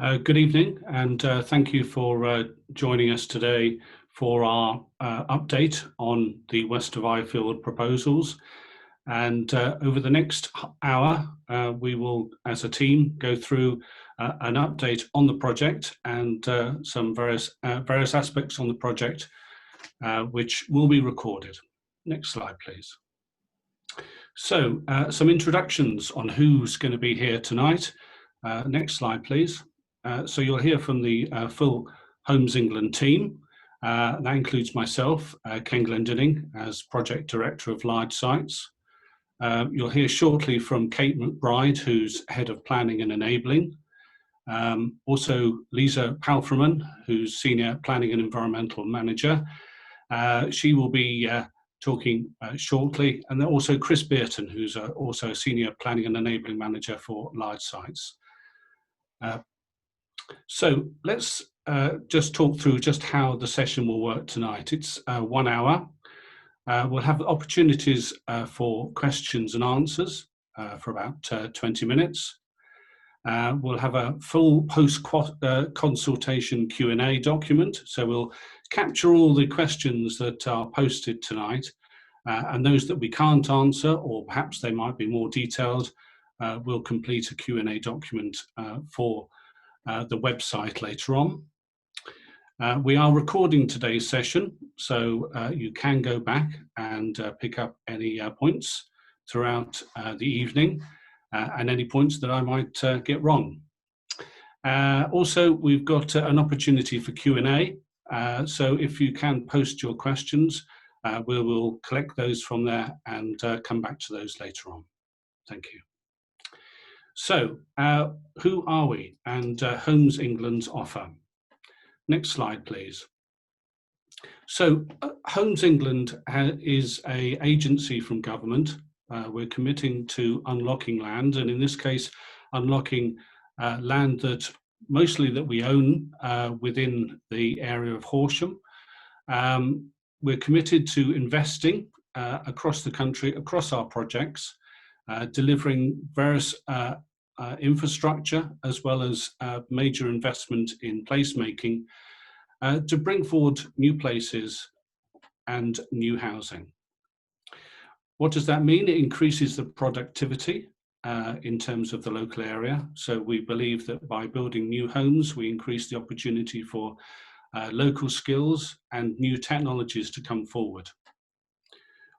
Good evening, and thank you for joining us today for our update on the West of Ifield proposals. And over the next hour, we will, as a team, go through an update on the project and some various aspects on the project, which will be recorded. Next slide, please. So, some introductions on who's going to be here tonight. Next slide, please. So you'll hear from the full Homes England team. That includes myself, Ken Glendinning, as Project Director of Large Sites. You'll hear shortly from Kate McBride, who's Head of Planning and Enabling. Also Lisa Palfreman, who's Senior Planning and Environmental Manager. She will be talking shortly, and then also Chris Bearton, who's also Senior Planning and Enabling Manager for Large Sites. So let's just talk through just how the session will work tonight. It's 1 hour. We'll have opportunities for questions and answers for about 20 minutes. We'll have a full post-consultation Q&A document. So we'll capture all the questions that are posted tonight, and those that we can't answer, or perhaps they might be more detailed, we'll complete a Q&A document for the website later on. We are recording today's session, so you can go back and pick up any points throughout the evening and any points that I might get wrong. Also, we've got an opportunity for Q&A, so if you can post your questions, we will collect those from there and come back to those later on. Thank you. So, who are we and Homes England's offer? Next slide, please. So, Homes England is an agency from government. We're committing to unlocking land, and in this case, unlocking land that mostly that we own within the area of Horsham. We're committed to investing across the country, across our projects, delivering various infrastructure as well as major investment in placemaking to bring forward new places and new housing. What does that mean? It increases the productivity in terms of the local area. So we believe that by building new homes, we increase the opportunity for local skills and new technologies to come forward.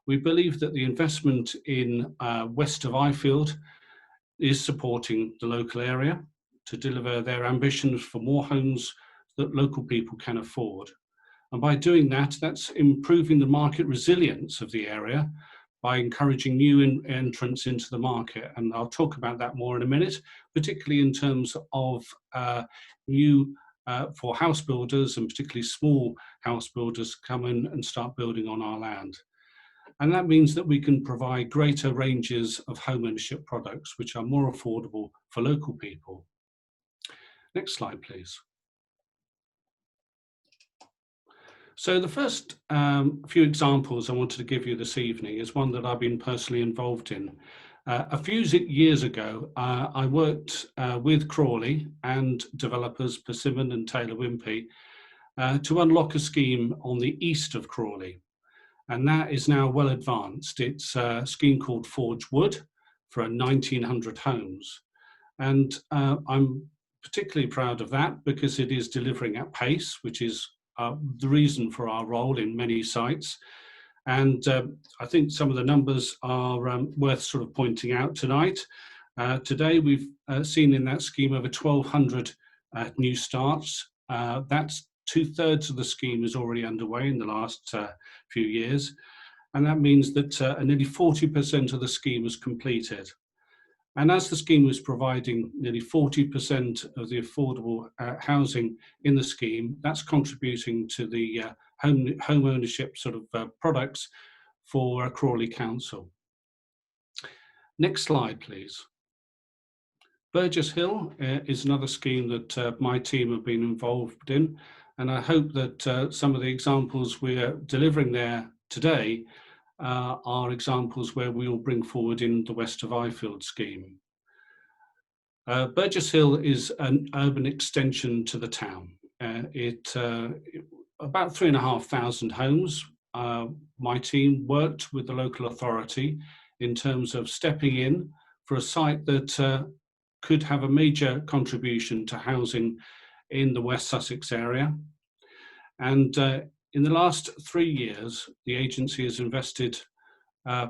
We believe that the investment in West of Ifield is supporting the local area to deliver their ambitions for more homes that local people can afford. And by doing that, that's improving the market resilience of the area by encouraging new entrants into the market. And I'll talk about that more in a minute, particularly in terms of new for house builders, and particularly small house builders come in and start building on our land. And that means that we can provide greater ranges of home ownership products, which are more affordable for local people. Next slide, please. So the first few examples I wanted to give you this evening is one that I've been personally involved in. A few years ago, I worked with Crawley and developers Persimmon and Taylor Wimpey to unlock a scheme on the east of Crawley. And that is now well advanced. It's a scheme called Forge Wood for 1,900 homes. And I'm particularly proud of that because it is delivering at pace, which is the reason for our role in many sites. And I think some of the numbers are worth sort of pointing out tonight. Today we've seen in that scheme over 1,200 new starts. That's 2/3 of the scheme is already underway in the last few years. And that means that nearly 40% of the scheme was completed. And as the scheme was providing nearly 40% of the affordable housing in the scheme, that's contributing to the home ownership sort of products for Crawley Council. Next slide, please. Burgess Hill is another scheme that my team have been involved in, and I hope that some of the examples we're delivering there today are examples where we will bring forward in the West of Ifield scheme. Burgess Hill is an urban extension to the town. About 3,500 homes. My team worked with the local authority in terms of stepping in for a site that could have a major contribution to housing in the West Sussex area. And in the last 3 years, the agency has invested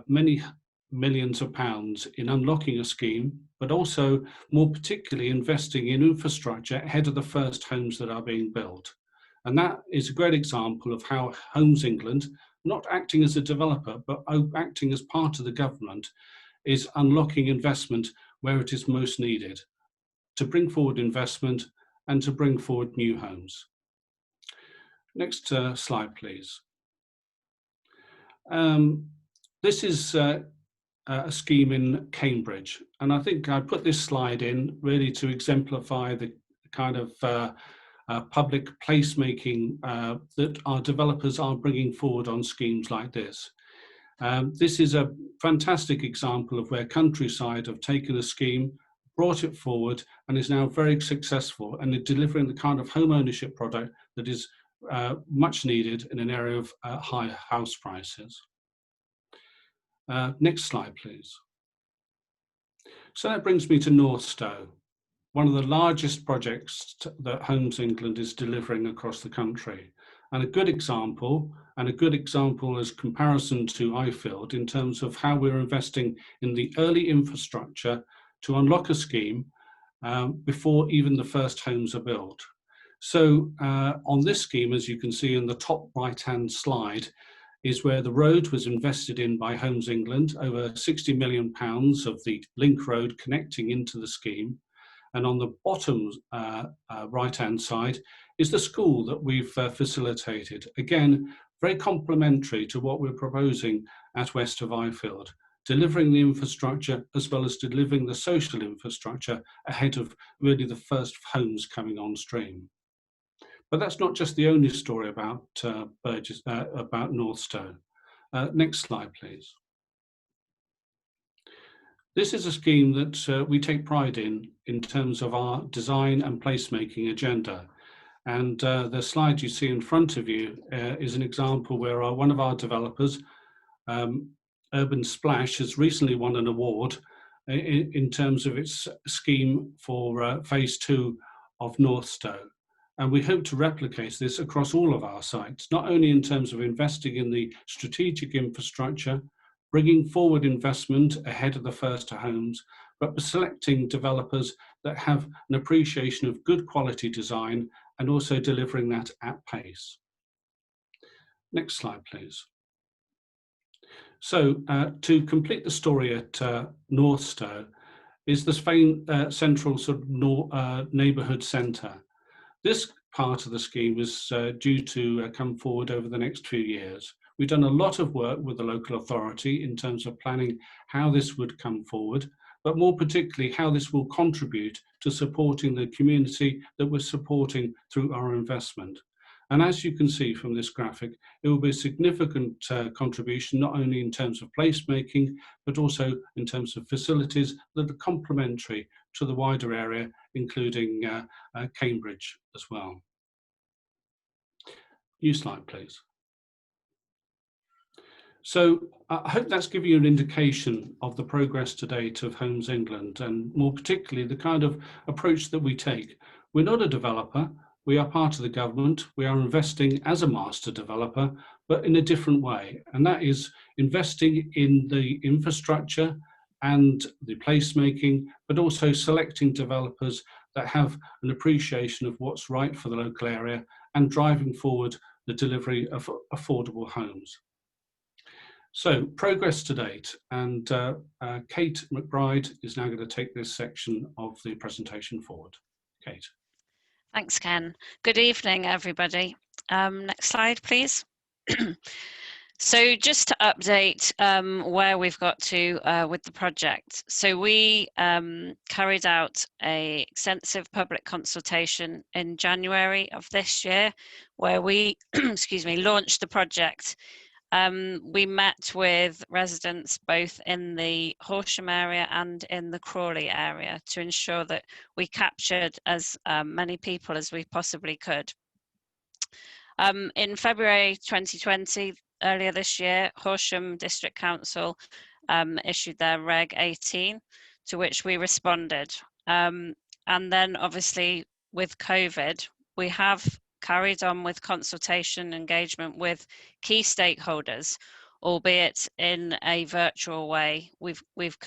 many millions of pounds in unlocking a scheme, but also more particularly investing in infrastructure ahead of the first homes that are being built. And that is a great example of how Homes England, not acting as a developer, but acting as part of the government, is unlocking investment where it is most needed to bring forward investment and to bring forward new homes. Next slide, please. This is a scheme in Cambridge, and I think I put this slide in really to exemplify the kind of public placemaking that our developers are bringing forward on schemes like this. This is a fantastic example of where Countryside have taken a scheme, brought it forward, and is now very successful and is delivering the kind of home ownership product that is much needed in an area of high house prices. Next slide, please. So that brings me to Northstowe, one of the largest projects that Homes England is delivering across the country, and a good example as comparison to Ifield in terms of how we're investing in the early infrastructure to unlock a scheme before even the first homes are built. So on this scheme, as you can see in the top right-hand slide, is where the road was invested in by Homes England, over £60 million of the link road connecting into the scheme. And on the bottom right-hand side is the school that we've facilitated. Again, very complementary to what we're proposing at west of Ifield, delivering the infrastructure as well as delivering the social infrastructure ahead of really the first homes coming on stream. But that's not just the only story about about Northstowe. Next slide, please. This is a scheme that we take pride in terms of our design and placemaking agenda. And the slide you see in front of you is an example where one of our developers, Urban Splash, has recently won an award in terms of its scheme for phase 2 of Northstowe. And we hope to replicate this across all of our sites, not only in terms of investing in the strategic infrastructure, bringing forward investment ahead of the first homes, but selecting developers that have an appreciation of good quality design and also delivering that at pace. Next slide, please. So to complete the story at Northstowe is the central sort of neighbourhood centre. This part of the scheme is due to come forward over the next few years. We've done a lot of work with the local authority in terms of planning how this would come forward, but more particularly how this will contribute to supporting the community that we're supporting through our investment. And as you can see from this graphic, it will be a significant contribution, not only in terms of placemaking, but also in terms of facilities that are complementary to the wider area, including Cambridge as well. New slide, please. So I hope that's given you an indication of the progress to date of Homes England, and more particularly the kind of approach that we take. We're not a developer. We are part of the government. We are investing as a master developer, but in a different way. And that is investing in the infrastructure and the placemaking, but also selecting developers that have an appreciation of what's right for the local area and driving forward the delivery of affordable homes. So progress to date, and Kate McBride is now going to take this section of the presentation forward. Kate. Thanks, Ken. Good evening, everybody. Next slide, please. So just to update where we've got to with the project. So we carried out an extensive public consultation in January of this year, where we, excuse me, launched the project we met with residents both in the Horsham area and in the Crawley area to ensure that we captured as many people as we possibly could. In February 2020, earlier this year, Horsham District Council issued their Reg 18, to which we responded. And then obviously with COVID, we have carried on with consultation engagement with key stakeholders, albeit in a virtual way. We've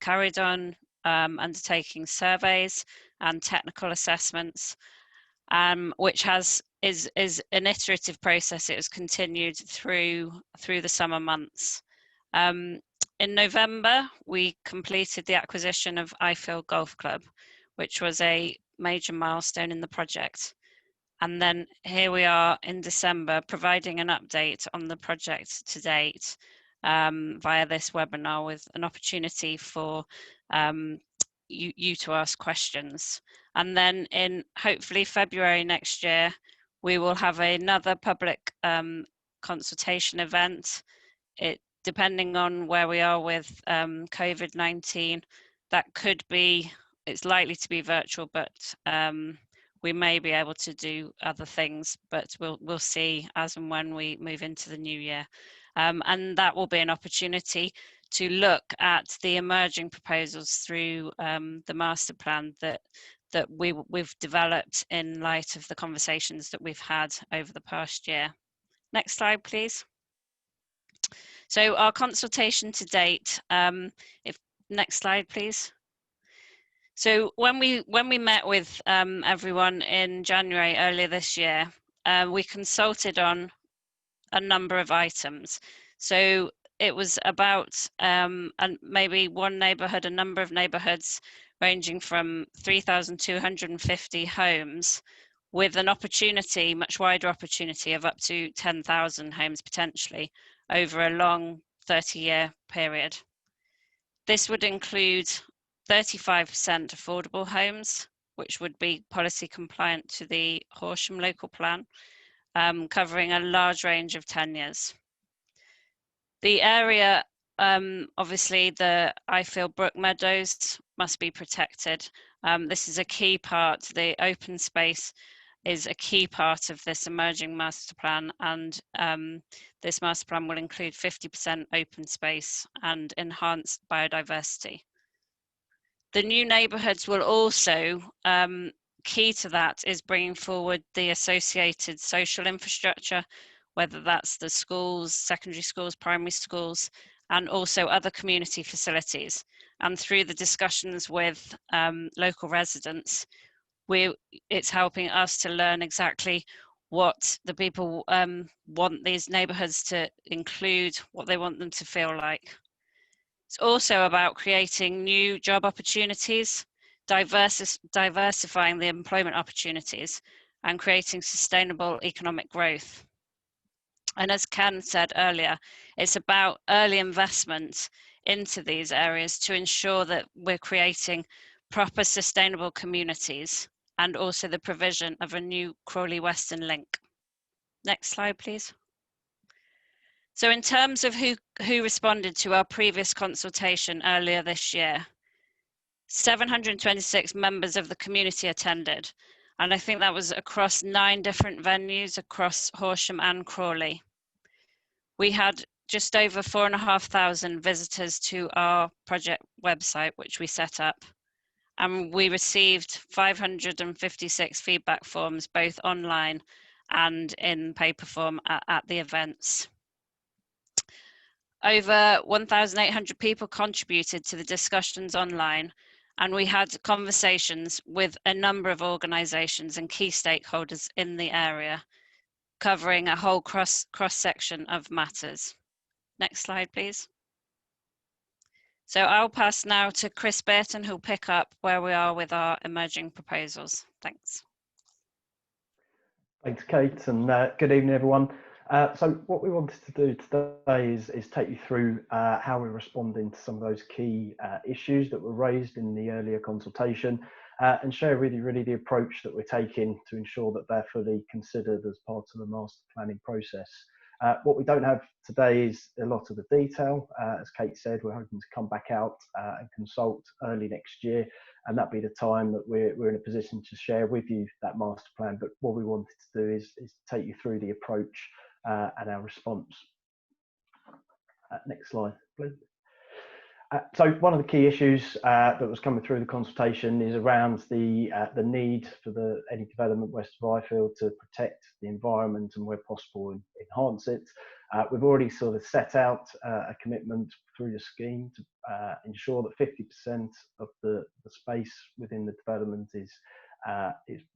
carried on undertaking surveys and technical assessments, which is an iterative process. It was continued through the summer months. In November, we completed the acquisition of Ifield Golf Club, which was a major milestone in the project. And then here we are in December, providing an update on the project to date via this webinar, with an opportunity for you to ask questions. And then in hopefully February next year, we will have another public consultation event. Depending on where we are with COVID-19, it's likely to be virtual, but we may be able to do other things, but we'll see as and when we move into the new year. And that will be an opportunity to look at the emerging proposals through the master plan that we've developed in light of the conversations that we've had over the past year. Next slide, please. So our consultation to date, next slide, please. So when we met with everyone in January earlier this year, we consulted on a number of items. So it was about maybe one neighbourhood, a number of neighbourhoods ranging from 3,250 homes, with an opportunity, much wider opportunity, of up to 10,000 homes potentially over a long 30-year period. This would include 35% affordable homes, which would be policy compliant to the Horsham local plan, covering a large range of tenures. The area, obviously the Ifield Brook Meadows must be protected. This is a key part, the open space is a key part of this emerging master plan, and this master plan will include 50% open space and enhanced biodiversity. The new neighbourhoods will also, key to that is bringing forward the associated social infrastructure, whether that's the schools, secondary schools, primary schools, and also other community facilities. And through the discussions with local residents, it's helping us to learn exactly what the people want these neighbourhoods to include, what they want them to feel like. It's also about creating new job opportunities, diversifying the employment opportunities, and creating sustainable economic growth. And as Ken said earlier, it's about early investment into these areas to ensure that we're creating proper sustainable communities, and also the provision of a new Crawley Western link. Next slide, please. So in terms of who responded to our previous consultation earlier this year, 726 members of the community attended, and I think that was across 9 different venues across Horsham and Crawley. We had just over 4,500 visitors to our project website, which we set up, and we received 556 feedback forms, both online and in paper form at the events. Over 1,800 people contributed to the discussions online, and we had conversations with a number of organisations and key stakeholders in the area, covering a whole cross-section of matters. Next slide, please. So I'll pass now to Chris Burton, who'll pick up where we are with our emerging proposals. Thanks. Thanks, Kate, and good evening, everyone. So what we wanted to do today is take you through how we're responding to some of those key issues that were raised in the earlier consultation, and share really the approach that we're taking to ensure that they're fully considered as part of the master planning process. What we don't have today is a lot of the detail. As Kate said, we're hoping to come back out and consult early next year, and that'll be the time that we're in a position to share with you that master plan. But what we wanted to do is take you through the approach and our response. Next slide, please. So one of the key issues that was coming through the consultation is around the need for any development west of Ifield to protect the environment and where possible enhance it. We've already sort of set out a commitment through the scheme to ensure that 50% of the space within the development is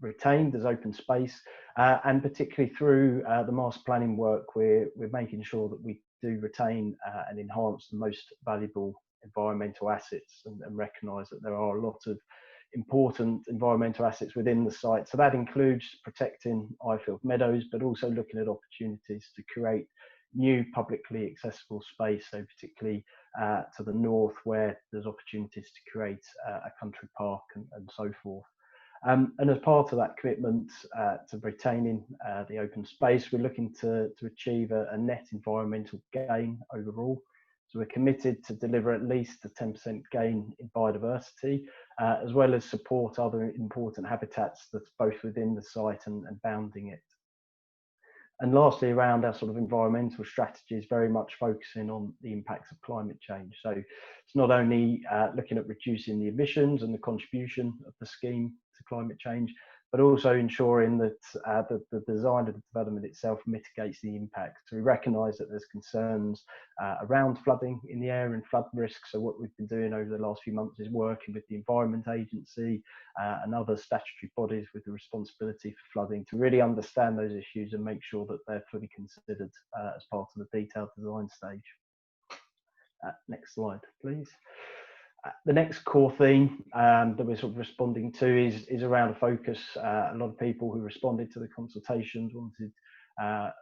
retained as open space, and particularly through the master planning work, we're making sure that we do retain and enhance the most valuable environmental assets and recognise that there are a lot of important environmental assets within the site. So that includes protecting Ifield meadows, but also looking at opportunities to create new publicly accessible space, so particularly to the north, where there's opportunities to create a country park and so forth. And as part of that commitment to retaining the open space, we're looking to achieve a net environmental gain overall. So we're committed to deliver at least a 10% gain in biodiversity, as well as support other important habitats that's both within the site and bounding it. And lastly, around our sort of environmental strategies, very much focusing on the impacts of climate change. So it's not only looking at reducing the emissions and the contribution of the scheme to climate change, but also ensuring that the design of the development itself mitigates the impact. So we recognise that there's concerns around flooding in the area and flood risk. So what we've been doing over the last few months is working with the Environment Agency and other statutory bodies with the responsibility for flooding to really understand those issues and make sure that they're fully considered as part of the detailed design stage. Next slide, please. The next core theme that we're sort of responding to is around a focus. A lot of people who responded to the consultations wanted a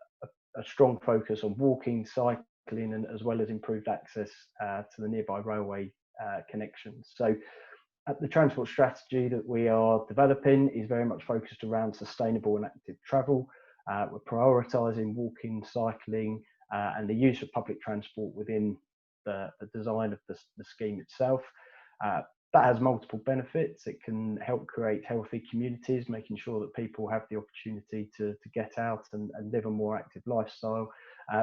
strong focus on walking, cycling, and as well as improved access to the nearby railway connections. So the transport strategy that we are developing is very much focused around sustainable and active travel. We're prioritising walking, cycling, and the use of public transport within the design of the scheme itself. That has multiple benefits. It can help create healthy communities, making sure that people have the opportunity to get out and live a more active lifestyle,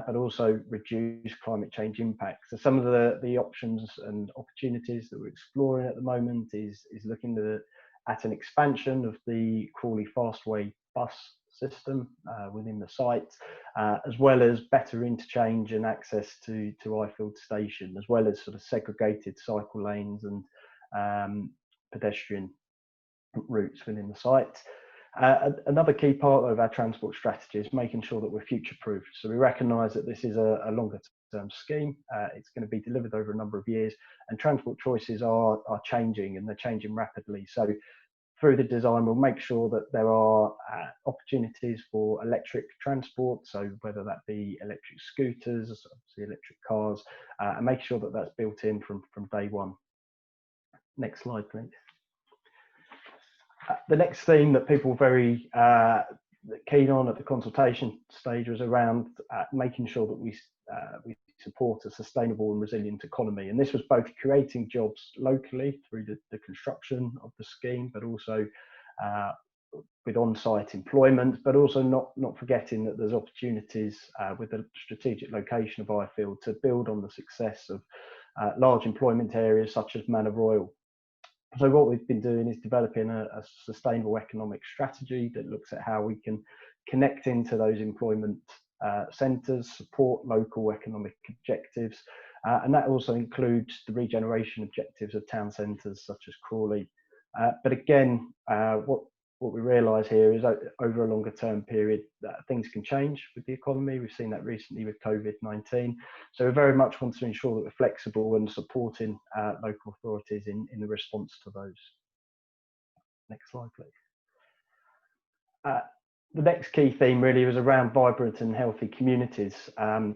but also reduce climate change impacts. So some of the options and opportunities that we're exploring at the moment is looking at an expansion of the Crawley Fastway bus system within the site, as well as better interchange and access to Ifield station, as well as sort of segregated cycle lanes and pedestrian routes within the site. Another key part of our transport strategy is making sure that we're future-proof. So we recognise that this is a longer-term scheme. It's going to be delivered over a number of years, and transport choices are changing, and they're changing rapidly. So through the design, we'll make sure that there are opportunities for electric transport, so whether that be electric scooters, obviously electric cars, and make sure that that's built in from day one. Next slide, please. The next theme that people were very keen on at the consultation stage was around making sure that we support a sustainable and resilient economy. And this was both creating jobs locally through the construction of the scheme, but also with on-site employment, but also not forgetting that there's opportunities with the strategic location of Ifield to build on the success of large employment areas such as Manor Royal. So what we've been doing is developing a sustainable economic strategy that looks at how we can connect into those employment centres, support local economic objectives, and that also includes the regeneration objectives of town centres such as Crawley. But again, what we realise here is over a longer term period, things can change with the economy. We've seen that recently with COVID-19. So we very much want to ensure that we're flexible and supporting local authorities in the response to those. Next slide, please. The next key theme really was around vibrant and healthy communities.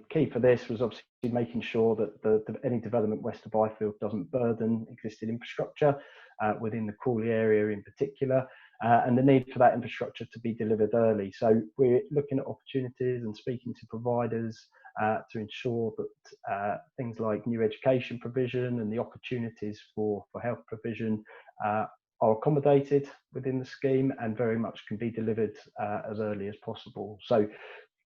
Key for this was obviously making sure that any development west of Ifield doesn't burden existing infrastructure within the Crawley area in particular. and the need for that infrastructure to be delivered early. So we're looking at opportunities and speaking to providers to ensure that things like new education provision and the opportunities for health provision are accommodated within the scheme and very much can be delivered as early as possible. So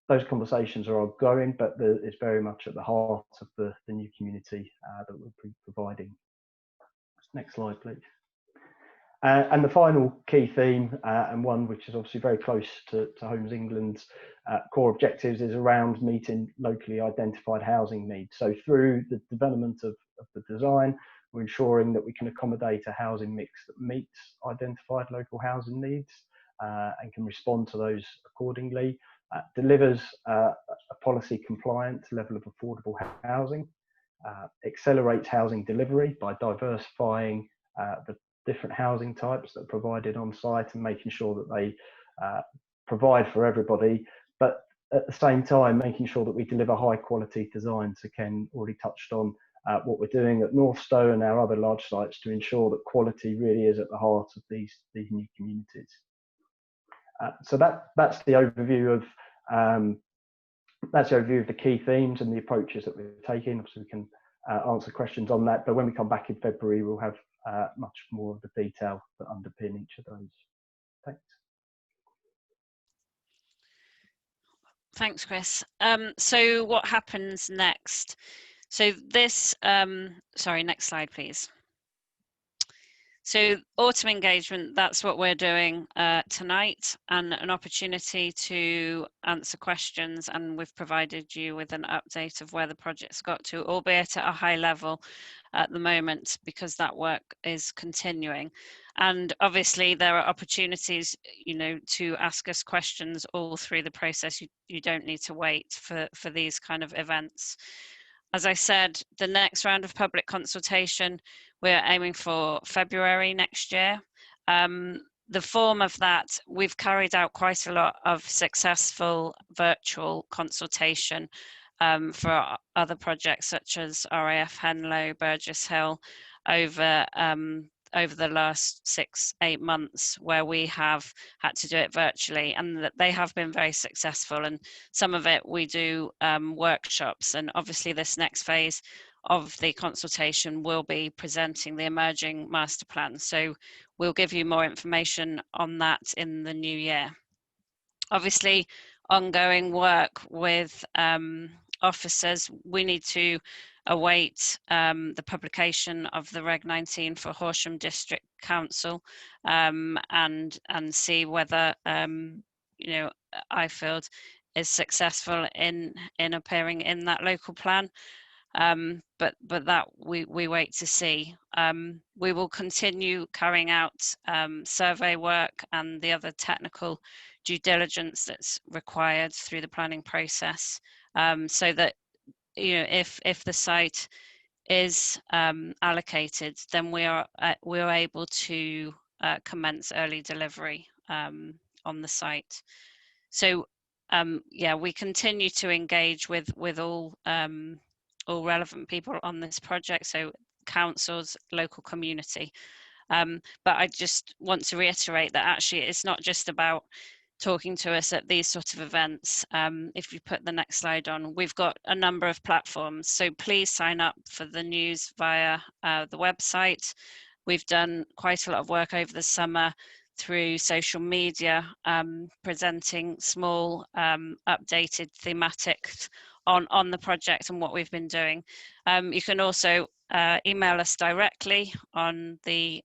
those conversations are ongoing, but it's very much at the heart of the new community that we're providing. Next slide, please. And the final key theme, and one which is obviously very close to Homes England's core objectives, is around meeting locally identified housing needs. So through the development of the design, we're ensuring that we can accommodate a housing mix that meets identified local housing needs and can respond to those accordingly, delivers a policy compliant level of affordable housing, accelerates housing delivery by diversifying the different housing types that are provided on site and making sure that they provide for everybody, but at the same time making sure that we deliver high quality designs. Ken already touched on what we're doing at Northstowe and our other large sites to ensure that quality really is at the heart of these new communities. So that's the overview of the key themes and the approaches that we're taking. Obviously we can answer questions on that, but when we come back in February we'll have much more of the detail that underpin each of those. Thanks. Thanks, Chris. So what happens next? So this, sorry, next slide, please. So autumn engagement, that's what we're doing tonight, and an opportunity to answer questions, and we've provided you with an update of where the project's got to, albeit at a high level at the moment, because that work is continuing. And obviously there are opportunities, you know, to ask us questions all through the process. You don't need to wait for these kind of events. As I said, the next round of public consultation, we're aiming for February next year. The form of that, we've carried out quite a lot of successful virtual consultation for other projects such as RAF Henlow, Burgess Hill, over the last 6-8 months, where we have had to do it virtually, and that they have been very successful. And some of it we do workshops, and obviously this next phase of the consultation will be presenting the emerging master plan. So we'll give you more information on that in the new year. Obviously, ongoing work with officers, we need to await the publication of the Reg 19 for Horsham District Council and see whether you know, Ifield is successful in appearing in that local plan. But that we wait to see. We will continue carrying out survey work and the other technical due diligence that's required through the planning process, so that, you know, if the site is allocated, then we are able to commence early delivery on the site. So yeah, we continue to engage with all relevant people on this project, so councils, local community. But I just want to reiterate that actually it's not just about talking to us at these sort of events. If you put the next slide on, we've got a number of platforms, so please sign up for the news via the website. We've done quite a lot of work over the summer through social media, presenting small updated thematics on the project and what we've been doing. You can also email us directly on the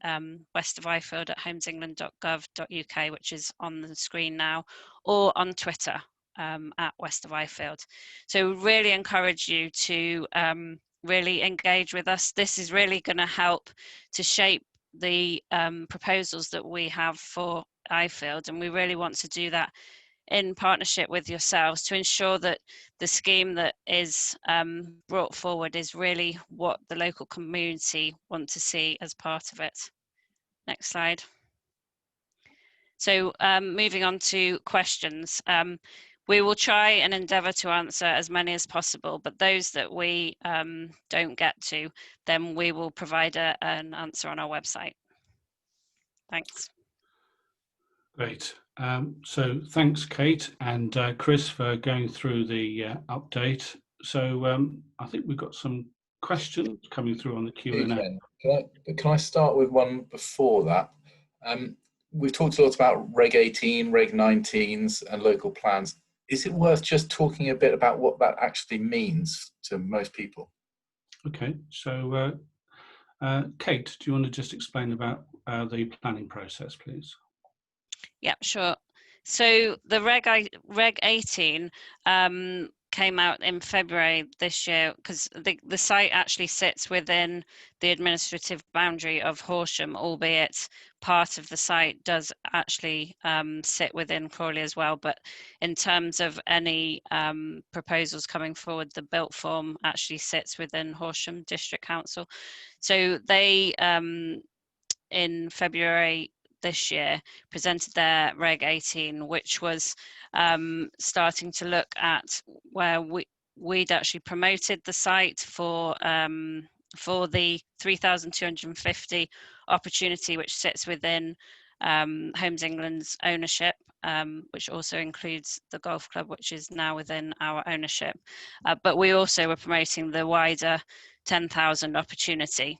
West of Ifield at homesengland.gov.uk, which is on the screen now, or on Twitter at West of Ifield. So really encourage you to really engage with us. This is really going to help to shape the proposals that we have for Ifield, and we really want to do that in partnership with yourselves to ensure that the scheme that is brought forward is really what the local community want to see as part of it. Next slide. So moving on to questions. We will try and endeavour to answer as many as possible, but those that we don't get to, then we will provide an answer on our website. Thanks. Great. So thanks, Kate and Chris, for going through the update. So I think we've got some questions coming through on the Q&A. Can I start with one before that? We've talked a lot about Reg 18, Reg 19s and local plans. Is it worth just talking a bit about what that actually means to most people? Okay, so Kate, do you want to just explain about the planning process, please? Yeah, sure. So the Reg 18 came out in February this year because the site actually sits within the administrative boundary of Horsham, albeit part of the site does actually sit within Crawley as well. But in terms of any proposals coming forward, the built form actually sits within Horsham District Council. So they, in February this year, presented their Reg 18, which was starting to look at where we'd actually promoted the site for the 3,250 opportunity, which sits within Homes England's ownership, which also includes the golf club, which is now within our ownership. But we also were promoting the wider 10,000 opportunity.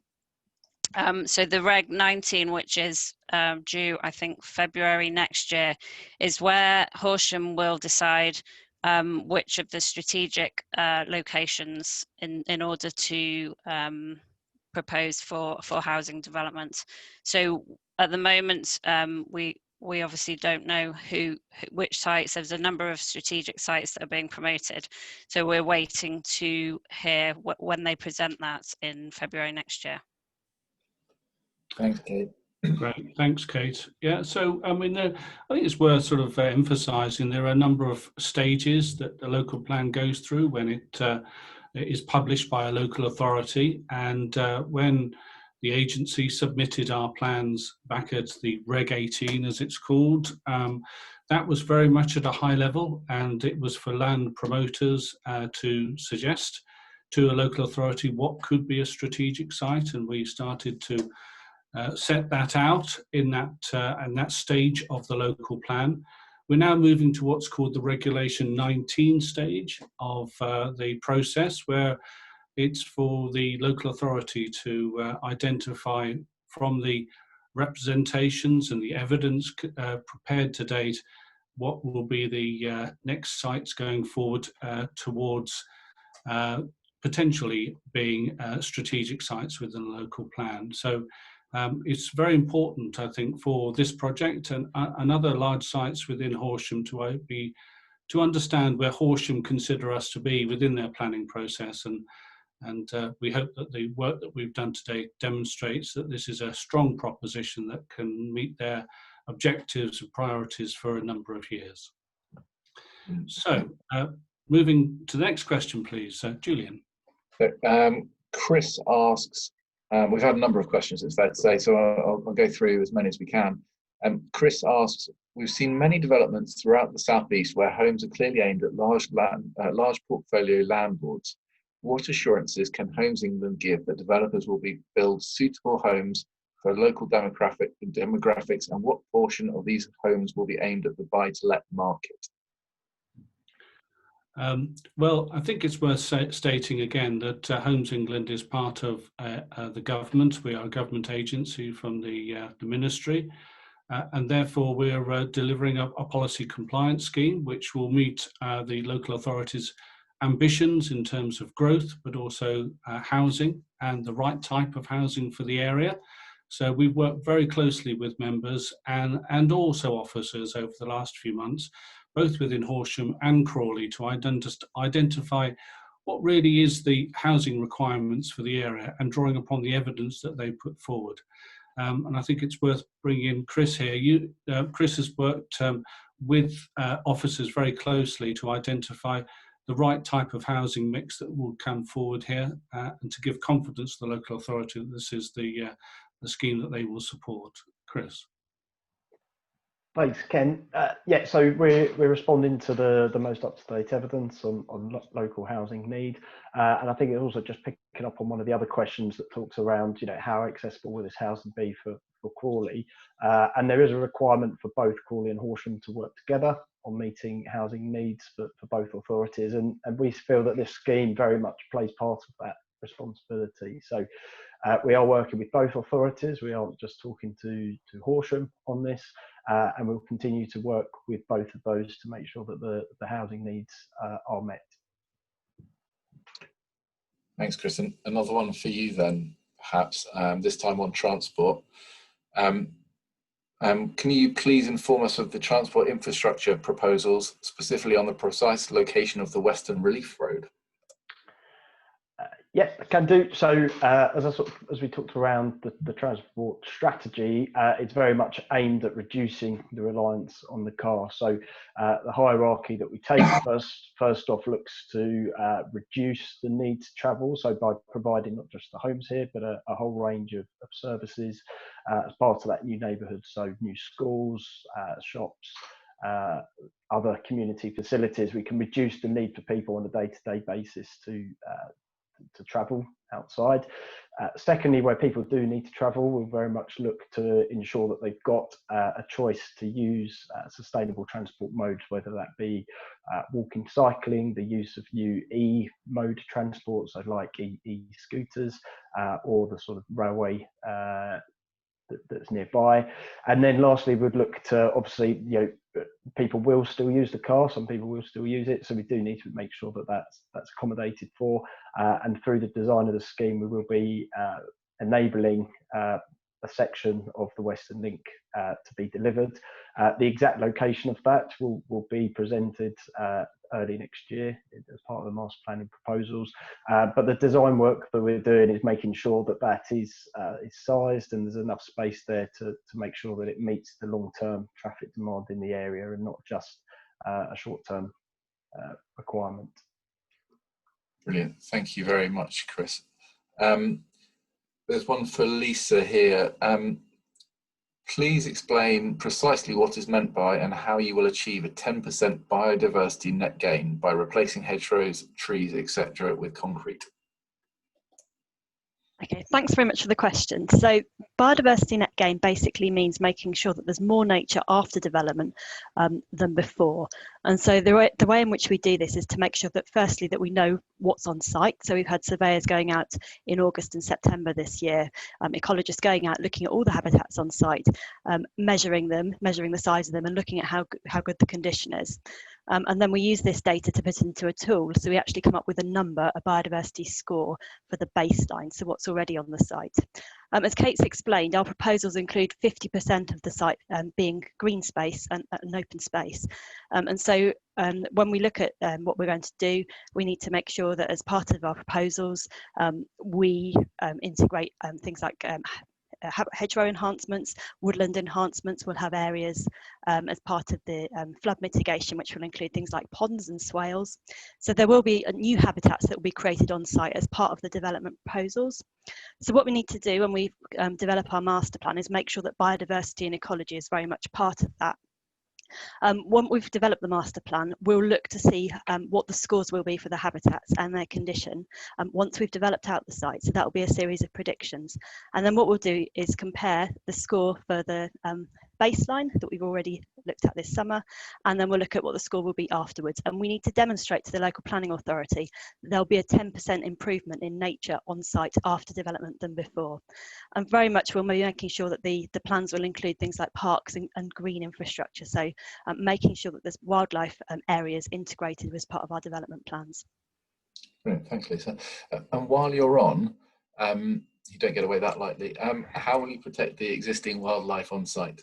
So the Reg 19, which is due, I think, February next year, is where Horsham will decide which of the strategic locations in order to propose for housing development. So at the moment, we obviously don't know which sites. There's a number of strategic sites that are being promoted. So we're waiting to hear when they present that in February next year. Thanks, Kate. Great, thanks, Kate. Yeah, so I mean, I think it's worth sort of emphasising there are a number of stages that the local plan goes through when it is published by a local authority, and when the agency submitted our plans back at the Reg 18, as it's called, that was very much at a high level, and it was for land promoters to suggest to a local authority what could be a strategic site, and we started to set that out in that stage of the local plan. We're now moving to what's called the Regulation 19 stage of the process, where it's for the local authority to identify from the representations and the evidence prepared to date what will be the next sites going forward towards potentially being strategic sites within the local plan. So it's very important, I think, for this project and other large sites within Horsham to understand where Horsham consider us to be within their planning process, and we hope that the work that we've done today demonstrates that this is a strong proposition that can meet their objectives and priorities for a number of years. So, moving to the next question, please, Julian. Chris asks, we've had a number of questions, it's fair to say, so I'll go through as many as we can. Chris asks, we've seen many developments throughout the southeast where homes are clearly aimed at large portfolio landlords. What assurances can Homes England give that developers will build suitable homes for local demographics, and what portion of these homes will be aimed at the buy-to-let market? Well, I think it's worth stating again that Homes England is part of the government. We are a government agency from the ministry, and therefore we're delivering a policy compliance scheme which will meet the local authorities' ambitions in terms of growth, but also housing and the right type of housing for the area. So we've worked very closely with members and also officers over the last few months, both within Horsham and Crawley, to identify what really is the housing requirements for the area and drawing upon the evidence that they put forward. And I think it's worth bringing in Chris here. Chris has worked with officers very closely to identify the right type of housing mix that will come forward here, and to give confidence to the local authority that this is the scheme that they will support. Chris. Thanks, Ken. Yeah, so we're responding to the most up-to-date evidence on local housing need, and I think it's also just picking up on one of the other questions that talks around, how accessible will this housing be for Crawley, and there is a requirement for both Crawley and Horsham to work together on meeting housing needs for both authorities, and we feel that this scheme very much plays part of that responsibility. So we are working with both authorities. We aren't just talking to Horsham on this, and we'll continue to work with both of those to make sure that the housing needs are met. Thanks, Chris. And another one for you then, perhaps, this time on transport. Can you please inform us of the transport infrastructure proposals, specifically on the precise location of the Western Relief Road? Yeah, I can do. So as we talked around the transport strategy, it's very much aimed at reducing the reliance on the car. So the hierarchy that we take first off looks to reduce the need to travel. So by providing not just the homes here, but a whole range of services as part of that new neighbourhood. So new schools, shops, other community facilities, we can reduce the need for people on a day-to-day basis to travel outside. Secondly, where people do need to travel, we'll very much look to ensure that they've got a choice to use sustainable transport modes, whether that be walking, cycling, the use of new e-mode transport, so like e-scooters, or the sort of railway that's nearby. And then lastly, we'd look to, obviously, people will still use the car, some people will still use it, so we do need to make sure that that's accommodated for, and through the design of the scheme we will be enabling a section of the Western Link to be delivered. The exact location of that will be presented early next year as part of the master planning proposals, but the design work that we're doing is making sure that is sized and there's enough space there to make sure that it meets the long-term traffic demand in the area and not just a short-term requirement. Brilliant, thank you very much, Chris. There's one for Lisa here. Please explain precisely what is meant by and how you will achieve a 10% biodiversity net gain by replacing hedgerows, trees, etc. with concrete. Okay, thanks very much for the question. So biodiversity net gain basically means making sure that there's more nature after development than before. And so the way in which we do this is to make sure that firstly that we know what's on site. So we've had surveyors going out in August and September this year, ecologists going out looking at all the habitats on site, measuring them, measuring the size of them and looking at how good the condition is. And then we use this data to put into a tool. So we actually come up with a number, a biodiversity score for the baseline, so what's already on the site. As Kate's explained, our proposals include 50% of the site being green space and an open space. And so when we look at what we're going to do, we need to make sure that as part of our proposals, we integrate things like hedgerow enhancements, woodland enhancements. Will have areas as part of the flood mitigation, which will include things like ponds and swales. So there will be new habitats that will be created on site as part of the development proposals. So what we need to do when we develop our master plan is make sure that biodiversity and ecology is very much part of that. Once we've developed the master plan, we'll look to see what the scores will be for the habitats and their condition once we've developed out the site. So that will be a series of predictions. And then what we'll do is compare the score for the baseline that we've already looked at this summer, and then we'll look at what the score will be afterwards. And we need to demonstrate to the local planning authority there'll be a 10% improvement in nature on site after development than before. And very much we'll be making sure that the plans will include things like parks and green infrastructure. So making sure that there's wildlife areas integrated as part of our development plans. Brilliant, thanks, Lisa. And while you're on, you don't get away that lightly, how will you protect the existing wildlife on site?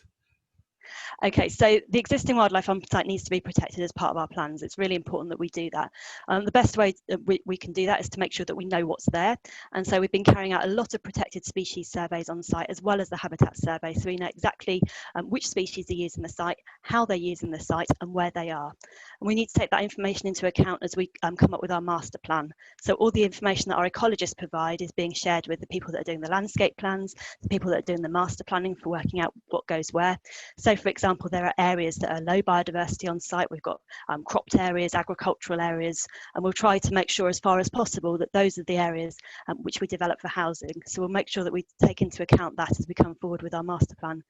Okay, so the existing wildlife on site needs to be protected as part of our plans. It's really important that we do that. The best way that we can do that is to make sure that we know what's there. And so we've been carrying out a lot of protected species surveys on site, as well as the habitat survey. So we know exactly which species are using the site, how they're using the site, and where they are. And we need to take that information into account as we come up with our master plan. So all the information that our ecologists provide is being shared with the people that are doing the landscape plans, the people that are doing the master planning for working out what goes where. So for example, there are areas that are low biodiversity on site. We've got cropped areas, agricultural areas, and we'll try to make sure as far as possible that those are the areas which we develop for housing. So we'll make sure that we take into account that as we come forward with our master plan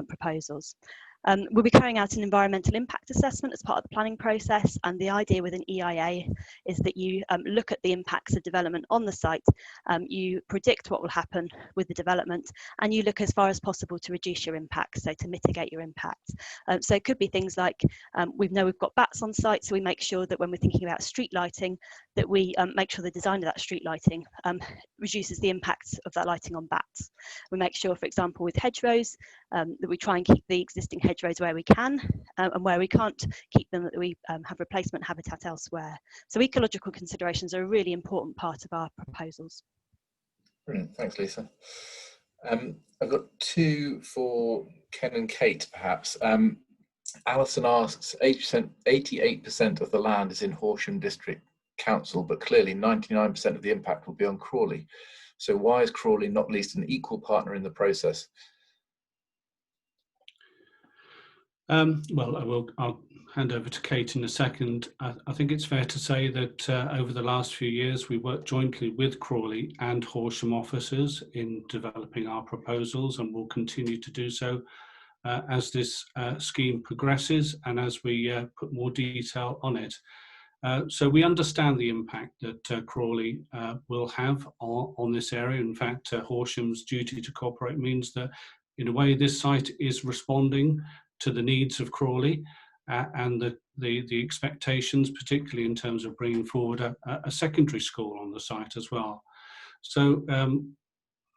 proposals. We'll be carrying out an environmental impact assessment as part of the planning process, and the idea with an EIA is that you look at the impacts of development on the site, you predict what will happen with the development, and you look as far as possible to reduce your impacts, so to mitigate your impacts. So it could be things like, we know we've got bats on site, so we make sure that when we're thinking about street lighting, that we make sure the design of that street lighting reduces the impacts of that lighting on bats. We make sure, for example, with hedgerows, that we try and keep the existing hedgerows where we can, and where we can't keep them, that we have replacement habitat elsewhere. So ecological considerations are a really important part of our proposals. Brilliant, thanks Lisa. I've got two for Ken and Kate perhaps. Alison asks, 88% of the land is in Horsham District Council, but clearly 99% of the impact will be on Crawley. So why is Crawley not least an equal partner in the process? Well, I'll hand over to Kate in a second. I think it's fair to say that over the last few years, we worked jointly with Crawley and Horsham officers in developing our proposals, and will continue to do so as this scheme progresses and as we put more detail on it. So we understand the impact that Crawley will have on this area. In fact, Horsham's duty to cooperate means that, in a way, this site is responding to the needs of Crawley and the expectations, particularly in terms of bringing forward a secondary school on the site as well. So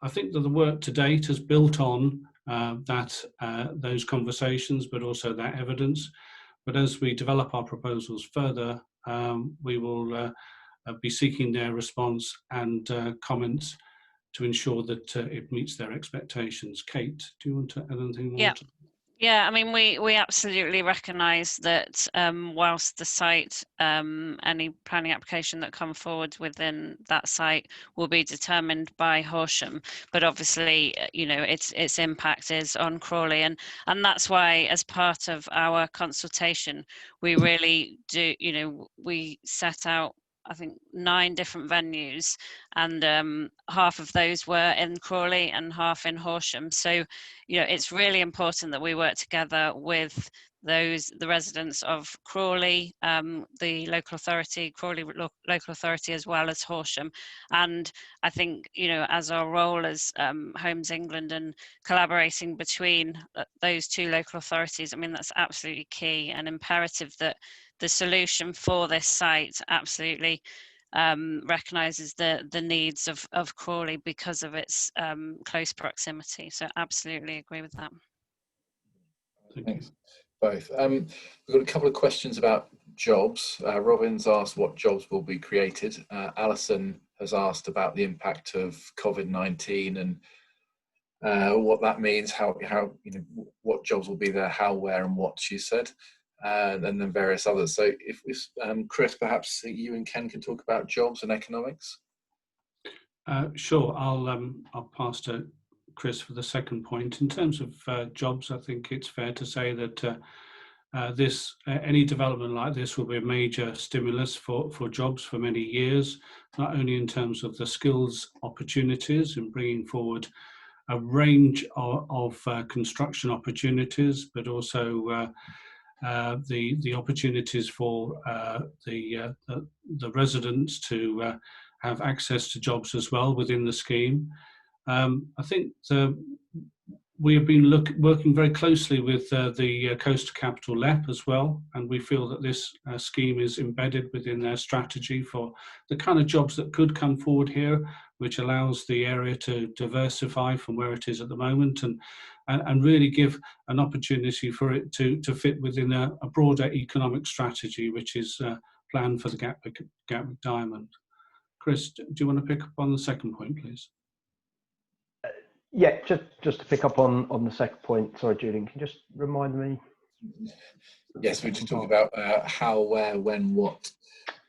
I think that the work to date has built on those conversations, but also that evidence. But as we develop our proposals further, we will be seeking their response and comments to ensure that it meets their expectations. Kate, do you want to add anything more? Yeah. Yeah, I mean, we absolutely recognise that whilst the site, any planning application that come forward within that site will be determined by Horsham, but obviously, you know, its impact is on Crawley, and that's why, as part of our consultation, we really do, you know, we set out, I think, 9 different venues, and half of those were in Crawley and half in Horsham. So, you know, it's really important that we work together with the residents of Crawley, the local authority, Crawley local authority, as well as Horsham. And I think, you know, as our role as Homes England and collaborating between those 2 local authorities, I mean, that's absolutely key and imperative that the solution for this site absolutely recognises the needs of Crawley because of its close proximity. So absolutely agree with that. Thanks, both. We've got a couple of questions about jobs. Robin's asked what jobs will be created. Alison has asked about the impact of COVID-19 and what that means, how you know, what jobs will be there, how, where, and what, she said. And then various others. So if Chris, perhaps you and Ken can talk about jobs and economics. Sure, I'll pass to Chris for the second point. In terms of jobs, I think it's fair to say that any development like this will be a major stimulus for jobs for many years, not only in terms of the skills opportunities and bringing forward a range of construction opportunities, but also the opportunities for the residents to have access to jobs as well within the scheme. I think we have been working very closely with the Coastal Capital LEP as well, and we feel that this scheme is embedded within their strategy for the kind of jobs that could come forward here, which allows the area to diversify from where it is at the moment and really give an opportunity for it to fit within a broader economic strategy, which is planned for the Gatwick Diamond. Chris, do you want to pick up on the second point, please? Yeah, just to pick up on the second point. Sorry, Julian, can you just remind me? Yes, we just talked about how, where, when, what.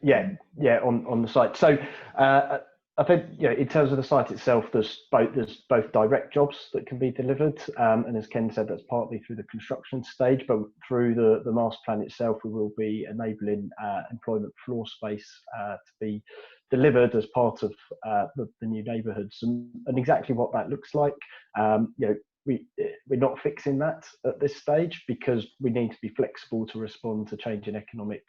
Yeah, on the site. So I think, in terms of the site itself, there's both direct jobs that can be delivered, and as Ken said, that's partly through the construction stage, but through the master plan itself, we will be enabling employment floor space to be delivered as part of the new neighbourhoods, and exactly what that looks like. We're not fixing that at this stage because we need to be flexible to respond to changing economic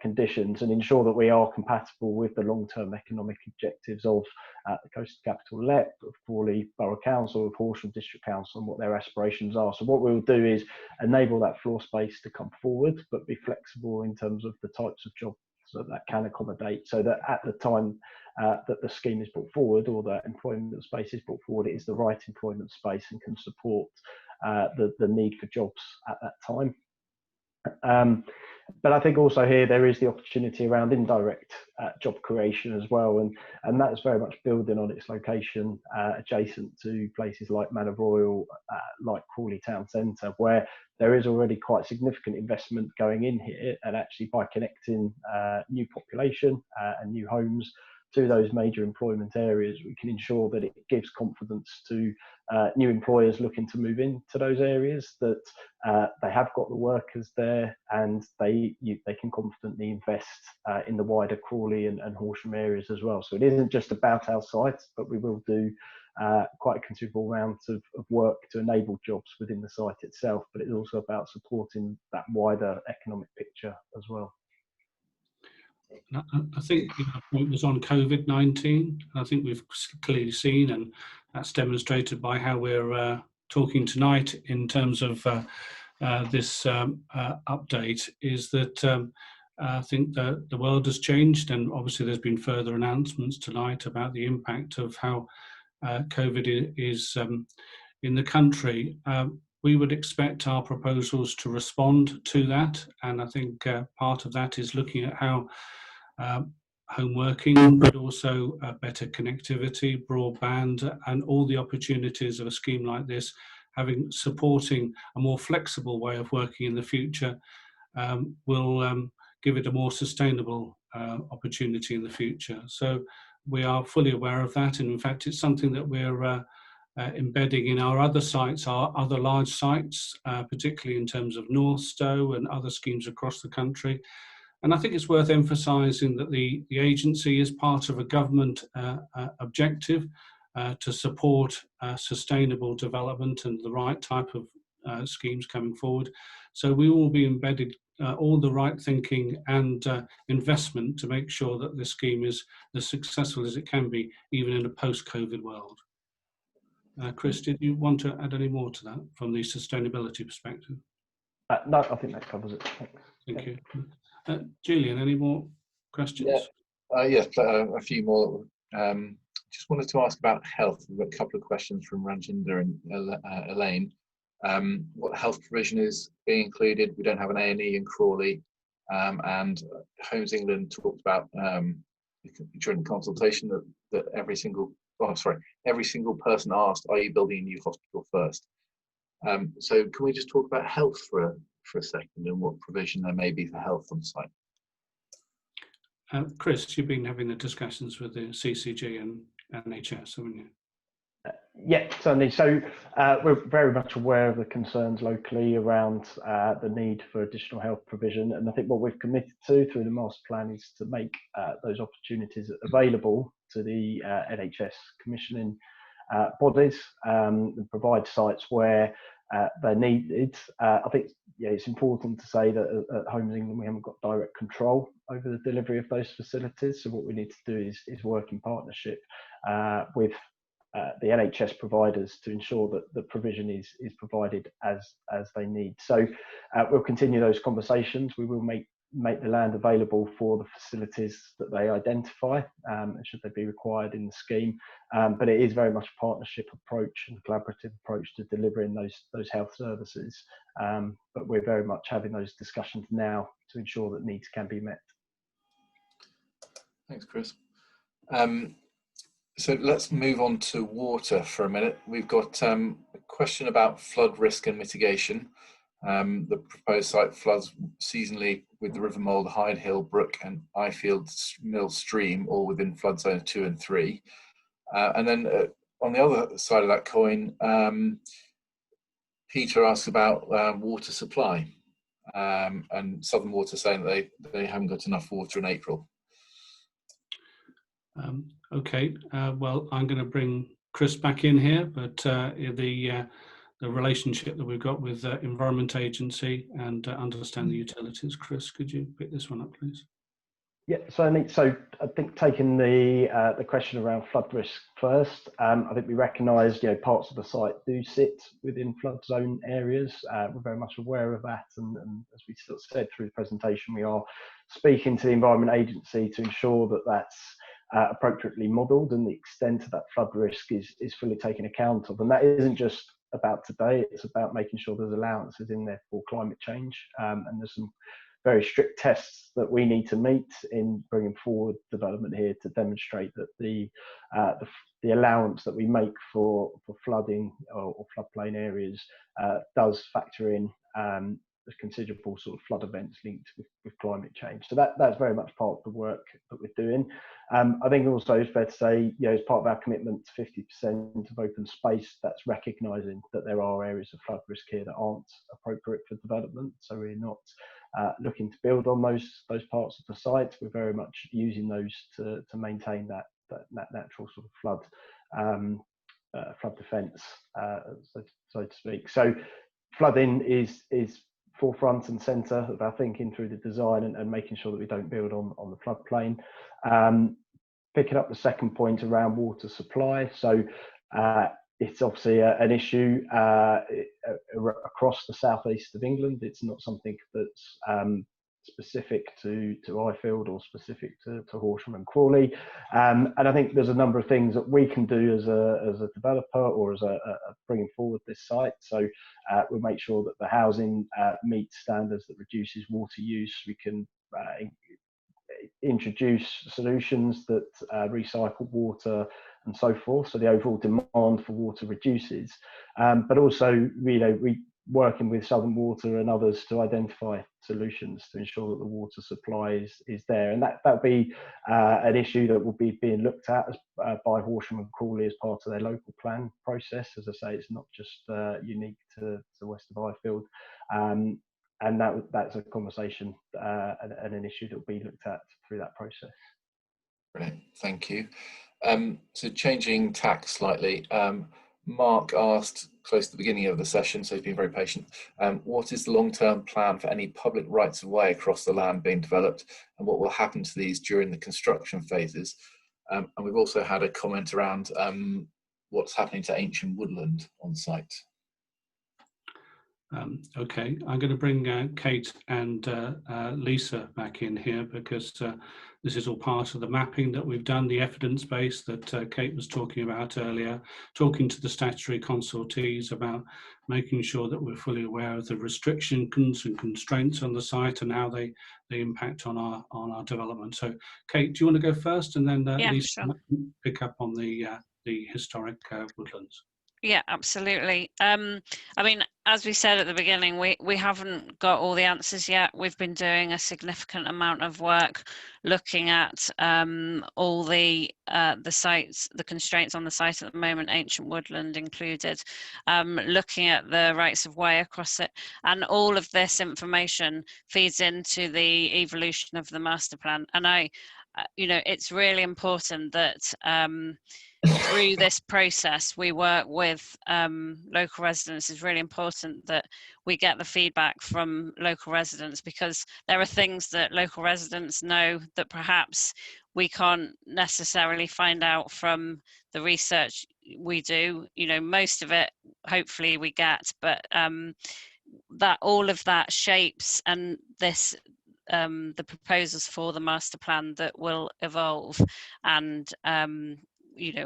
conditions and ensure that we are compatible with the long-term economic objectives of the coastal capital LEP, of Crawley Borough Council, of Horsham District Council, and what their aspirations are. So what we'll do is enable that floor space to come forward, but be flexible in terms of the types of jobs that can accommodate, so that at the time that the scheme is brought forward or the employment space is brought forward, it is the right employment space and can support the need for jobs at that time. But I think also here there is the opportunity around indirect job creation as well, and that is very much building on its location adjacent to places like Manor Royal, like Crawley Town Centre, where there is already quite significant investment going in here, and actually by connecting new population and new homes to those major employment areas, we can ensure that it gives confidence to new employers looking to move into those areas that they have got the workers there, and they can confidently invest in the wider Crawley and Horsham areas as well. So it isn't just about our sites, but we will do quite a considerable amount of work to enable jobs within the site itself, but it's also about supporting that wider economic picture as well. I think the point was on COVID-19. I think we've clearly seen, and that's demonstrated by how we're talking tonight in terms of this update, is that I think that the world has changed, and obviously there's been further announcements tonight about the impact of how COVID is in the country. We would expect our proposals to respond to that, and I think part of that is looking at how home working, but also better connectivity, broadband, and all the opportunities of a scheme like this, supporting a more flexible way of working in the future, will give it a more sustainable opportunity in the future. So we are fully aware of that, and in fact it's something that we're embedding in our other sites, our other large sites, particularly in terms of Northstowe and other schemes across the country. And I think it's worth emphasising that the agency is part of a government objective to support sustainable development and the right type of schemes coming forward. So we will be embedded all the right thinking and investment to make sure that this scheme is as successful as it can be, even in a post-COVID world. Chris, did you want to add any more to that from the sustainability perspective? No, I think that covers it. Thanks. Thank you. Julian, any more questions? Yes, a few more. Just wanted to ask about health. We've got a couple of questions from Ranjinder and Elaine. What health provision is being included? We don't have an A&E in Crawley, and Homes England talked about during the consultation that every single person asked, "Are you building a new hospital first?" So can we just talk about health for a second, and what provision there may be for health on site? Chris, you've been having the discussions with the CCG and NHS, haven't you? Yeah, certainly. So we're very much aware of the concerns locally around the need for additional health provision, and I think what we've committed to through the master plan is to make those opportunities available to the NHS commissioning bodies and provide sites where they're needed. I think it's important to say that at Homes England we haven't got direct control over the delivery of those facilities. So what we need to do is work in partnership with the NHS providers to ensure that the provision is provided as they need. So we'll continue those conversations. We will make the land available for the facilities that they identify, should they be required in the scheme. But it is very much a partnership approach and collaborative approach to delivering those health services. But we're very much having those discussions now to ensure that needs can be met. Thanks, Chris. So let's move on to water for a minute. We've got a question about flood risk and mitigation. The proposed site floods seasonally with the River Mold, Hyde Hill, Brook and Ifield Mill Stream, all within flood zones 2 and 3. And then on the other side of that coin, Peter asks about water supply, and Southern Water saying that they haven't got enough water in April. Okay, well, I'm going to bring Chris back in here, but the relationship that we've got with Environment Agency and Understand the Utilities. Chris, could you pick this one up, please? Yeah, certainly. So I think taking the question around flood risk first, I think we recognise, parts of the site do sit within flood zone areas. We're very much aware of that, and as we sort of said through the presentation, we are speaking to the Environment Agency to ensure that that's appropriately modelled and the extent of that flood risk is fully taken account of. And that isn't just about today, it's about making sure there's allowances in there for climate change, and there's some very strict tests that we need to meet in bringing forward development here to demonstrate that the allowance that we make for flooding or floodplain areas does factor in the considerable sort of flood events linked with climate change. So that's very much part of the work that we're doing. I think also it's fair to say, as part of our commitment to 50% of open space, that's recognising that there are areas of flood risk here that aren't appropriate for development. So we're not looking to build on those parts of the site. We're very much using those to maintain that natural sort of flood defence, so to speak. So flooding is forefront and centre of our thinking through the design and making sure that we don't build on the floodplain. Picking up the second point around water supply, so it's obviously an issue across the southeast of England. It's not something that's specific to Ifield or specific to Horsham and Crawley, and I think there's a number of things that we can do as a developer or as a bringing forward this site. So we'll make sure that the housing meets standards that reduces water use. We can introduce solutions that recycle water and so forth, so the overall demand for water reduces, but also we working with Southern Water and others to identify solutions to ensure that the water supply is there, and that'll be an issue that will be being looked at by Horsham and Crawley as part of their local plan process. As I say, it's not just unique to west of Ifield, and that's a conversation and an issue that will be looked at through that process. Brilliant, thank you. So changing tack slightly, Mark asked close to the beginning of the session, so he's been very patient. What is the long-term plan for any public rights of way across the land being developed, and what will happen to these during the construction phases? And we've also had a comment around what's happening to ancient woodland on site. Okay, I'm going to bring Kate and Lisa back in here because this is all part of the mapping that we've done, the evidence base that Kate was talking about earlier, talking to the statutory consultees about making sure that we're fully aware of the restrictions and constraints on the site and how they impact on our development. So Kate, do you want to go first, and then Yeah, Lisa sure. pick up on the historic woodlands? Yeah, absolutely. I mean, as we said at the beginning, we haven't got all the answers yet. We've been doing a significant amount of work looking at all the sites, the constraints on the site at the moment, ancient woodland included, looking at the rights of way across it, and all of this information feeds into the evolution of the master plan. And it's really important that through this process we work with local residents. It's really important that we get the feedback from local residents, because there are things that local residents know that perhaps we can't necessarily find out from the research we do. Most of it hopefully we get, but that all of that shapes and this the proposals for the master plan that will evolve, and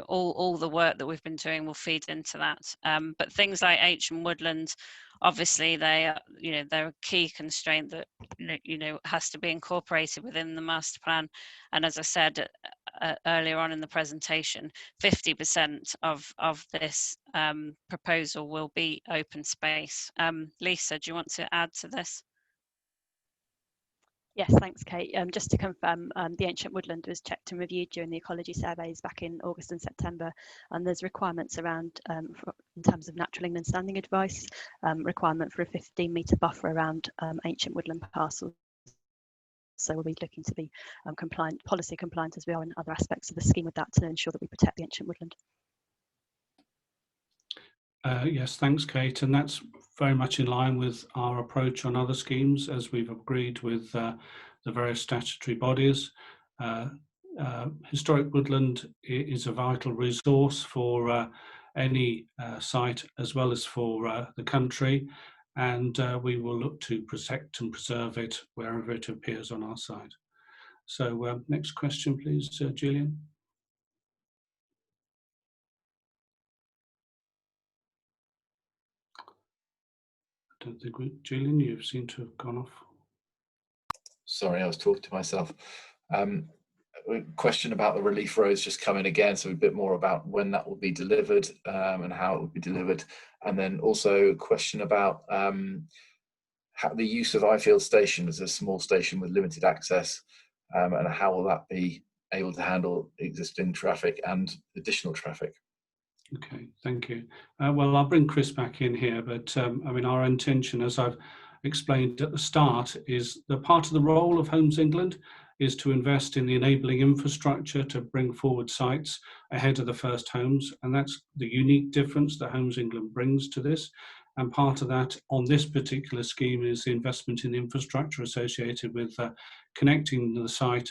all the work that we've been doing will feed into that. But things like ancient woodland, obviously they're a key constraint that has to be incorporated within the master plan. And as I said, earlier on in the presentation, 50% of this proposal will be open space. Lisa, do you want to add to this? Yes, thanks, Kate. Just to confirm, the ancient woodland was checked and reviewed during the ecology surveys back in August and September, and there's requirements around, in terms of natural England standing advice, requirement for a 15-metre buffer around ancient woodland parcels. So we'll be looking to be compliant, policy compliant, as we are in other aspects of the scheme with that, to ensure that we protect the ancient woodland. Yes, thanks, Kate. And that's very much in line with our approach on other schemes, as we've agreed with the various statutory bodies. Historic woodland is a vital resource for any site, as well as for the country. And we will look to protect and preserve it wherever it appears on our site. So next question, please, Gillian. I don't think Gillian, you seem to have gone off. Sorry, I was talking to myself. Question about the relief roads just coming again, so a bit more about when that will be delivered and how it will be delivered, and then also a question about how the use of Ifield station as a small station with limited access, and how will that be able to handle existing traffic and additional traffic. Okay, thank you. Well, I'll bring Chris back in here, but I mean, our intention, as I've explained at the start, is that part of the role of Homes England is to invest in the enabling infrastructure to bring forward sites ahead of the first homes, and that's the unique difference that Homes England brings to this. And part of that on this particular scheme is the investment in the infrastructure associated with connecting the site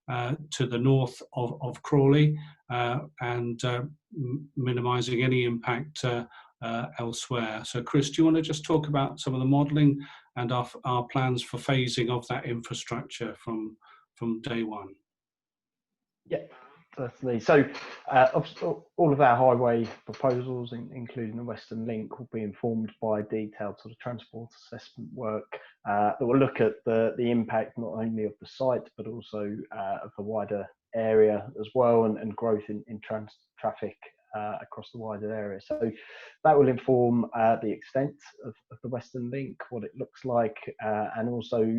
to the north of Crawley and minimising any impact elsewhere. So Chris, do you want to just talk about some of the modelling and our plans for phasing of that infrastructure from day one? Yeah, certainly. So all of our highway proposals, including the Western Link, will be informed by detailed sort of transport assessment work that will look at the impact not only of the site but also of the wider area as well, and growth in traffic across the wider area. So that will inform the extent of the Western Link, what it looks like, and also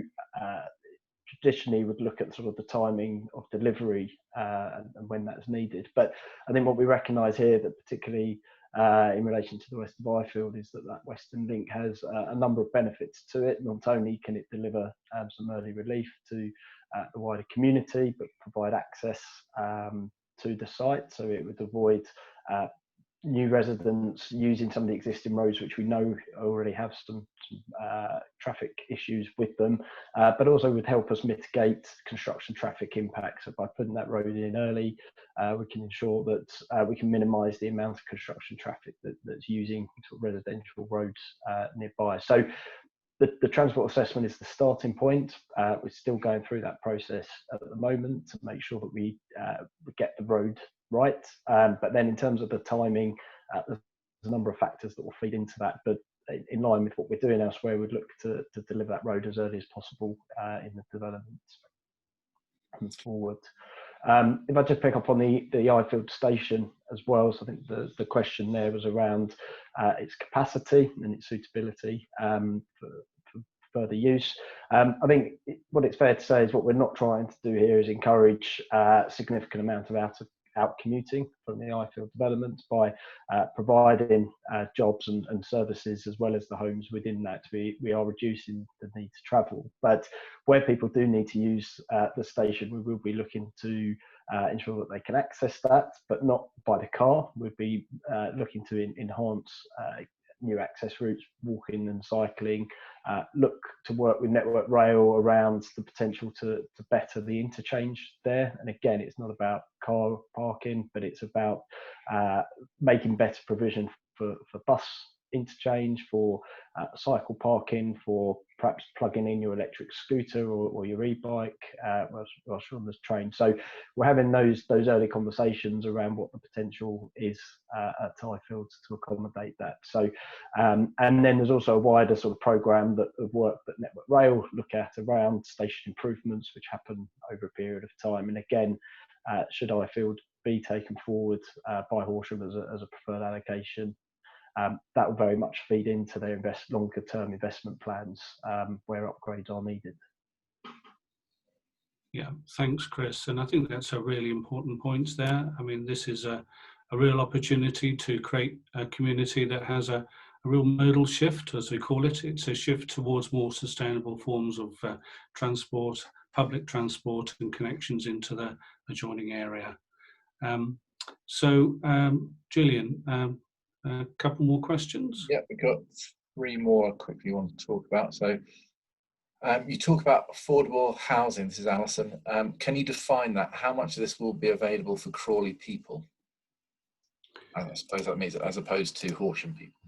traditionally would look at sort of the timing of delivery and when that's needed. But I think what we recognise here, that particularly in relation to the west of Ifield, is that Western Link has a number of benefits to it. Not only can it deliver some early relief to the wider community, but provide access to the site, so it would avoid new residents using some of the existing roads, which we know already have some traffic issues with them, but also would help us mitigate construction traffic impacts. So by putting that road in early, we can ensure that we can minimise the amount of construction traffic that's using sort of residential roads nearby. So the transport assessment is the starting point. We're still going through that process at the moment to make sure that we get the road right. But then in terms of the timing, there's a number of factors that will feed into that. But in line with what we're doing elsewhere, we'd look to deliver that road as early as possible in the development forward. If I just pick up on the Ifield station as well, so I think the question there was around its capacity and its suitability for further use. I think what it's fair to say is what we're not trying to do here is encourage a significant amount of out commuting from the Ifield development by providing jobs and services as well as the homes within that. We are reducing the need to travel, but where people do need to use the station, we will be looking to ensure that they can access that, but not by the car. We'll be looking to enhance new access routes, walking and cycling, look to work with Network Rail around the potential to better the interchange there. And again, it's not about car parking, but it's about making better provision for bus interchange, for cycle parking, for perhaps plugging in your electric scooter or your e-bike whilst you're on the train. So we're having those early conversations around what the potential is at Ifield to accommodate that. So and then there's also a wider sort of programme of work that Network Rail look at around station improvements, which happen over a period of time. And again, should Ifield be taken forward by Horsham as a preferred allocation. That will very much feed into their longer term investment plans where upgrades are needed. Yeah, thanks, Chris. And I think that's a really important point there. I mean, this is a real opportunity to create a community that has a real modal shift, as we call it. It's a shift towards more sustainable forms of transport, public transport, and connections into the adjoining area. Julian, a couple more questions? Yeah, we've got 3 more I quickly want to talk about. So you talk about affordable housing. This is Alison. Can you define that? How much of this will be available for Crawley people? I suppose that means as opposed to Horsham people.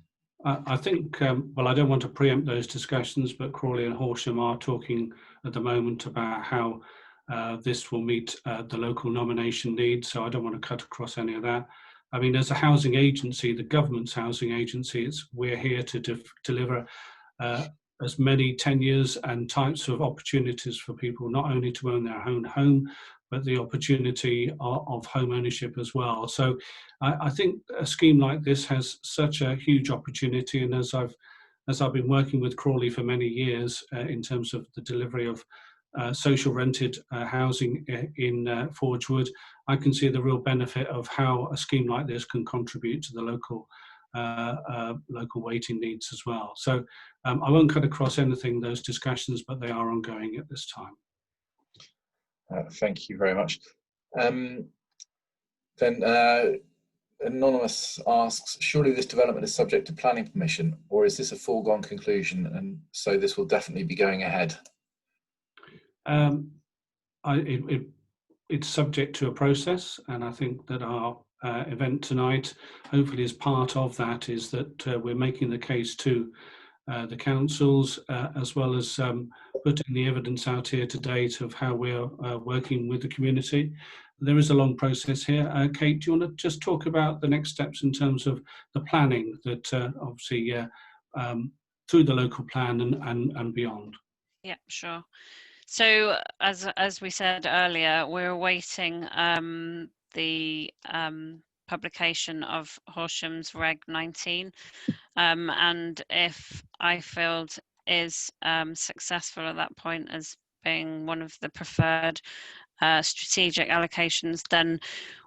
I think, well, I don't want to preempt those discussions, but Crawley and Horsham are talking at the moment about how this will meet the local nomination needs, so I don't want to cut across any of that. I mean, as a housing agency, the government's housing agency, we're here to deliver as many tenures and types of opportunities for people, not only to own their own home, but the opportunity of home ownership as well. So I think a scheme like this has such a huge opportunity, and as I've been working with Crawley for many years in terms of the delivery of social rented housing in Forgewood, I can see the real benefit of how a scheme like this can contribute to the local waiting needs as well. So I won't cut across anything, those discussions, but they are ongoing at this time. Thank you very much. Then Anonymous asks, surely this development is subject to planning permission, or is this a foregone conclusion and so this will definitely be going ahead? It's subject to a process, and I think that our event tonight, hopefully as part of that, is that we're making the case to the councils as well as putting the evidence out here to date of how we're working with the community. There is a long process here. Kate, do you want to just talk about the next steps in terms of the planning that obviously through the local plan and beyond? Yeah, sure. So as we said earlier, we're awaiting the publication of Horsham's Reg 19, and if Ifield is successful at that point as being one of the preferred strategic allocations, then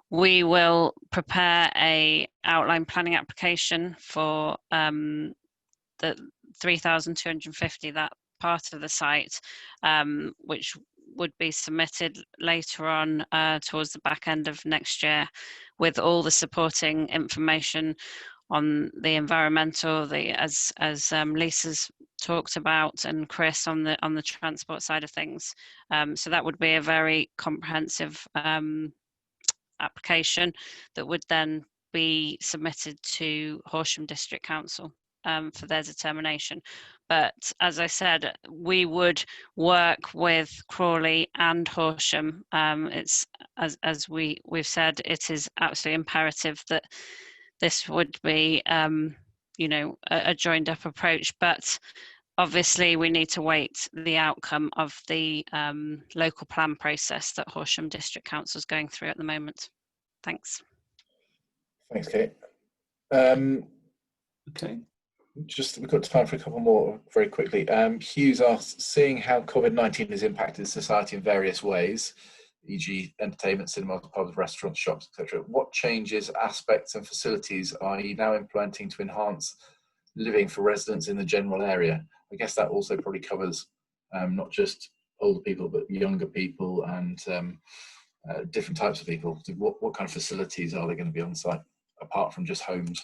we will prepare a outline planning application for the 3,250, that part of the site, which would be submitted later on towards the back end of next year, with all the supporting information on the environmental, as Lisa's talked about, and Chris on the transport side of things. So that would be a very comprehensive application that would then be submitted to Horsham District Council for their determination. But as I said, we would work with Crawley and Horsham. It's as we've said, it is absolutely imperative that this would be a joined up approach, but obviously we need to wait the outcome of the local plan process that Horsham District Council is going through at the moment. Thanks. Thanks, Kate. Okay. We've got time for a couple more very quickly. Hughes asks, seeing how COVID-19 has impacted society in various ways, e.g. entertainment, cinemas, pubs, restaurants, shops, etc., what changes, aspects and facilities are you now implementing to enhance living for residents in the general area? I guess that also probably covers not just older people, but younger people and different types of people. What kind of facilities are they going to be on site, apart from just homes?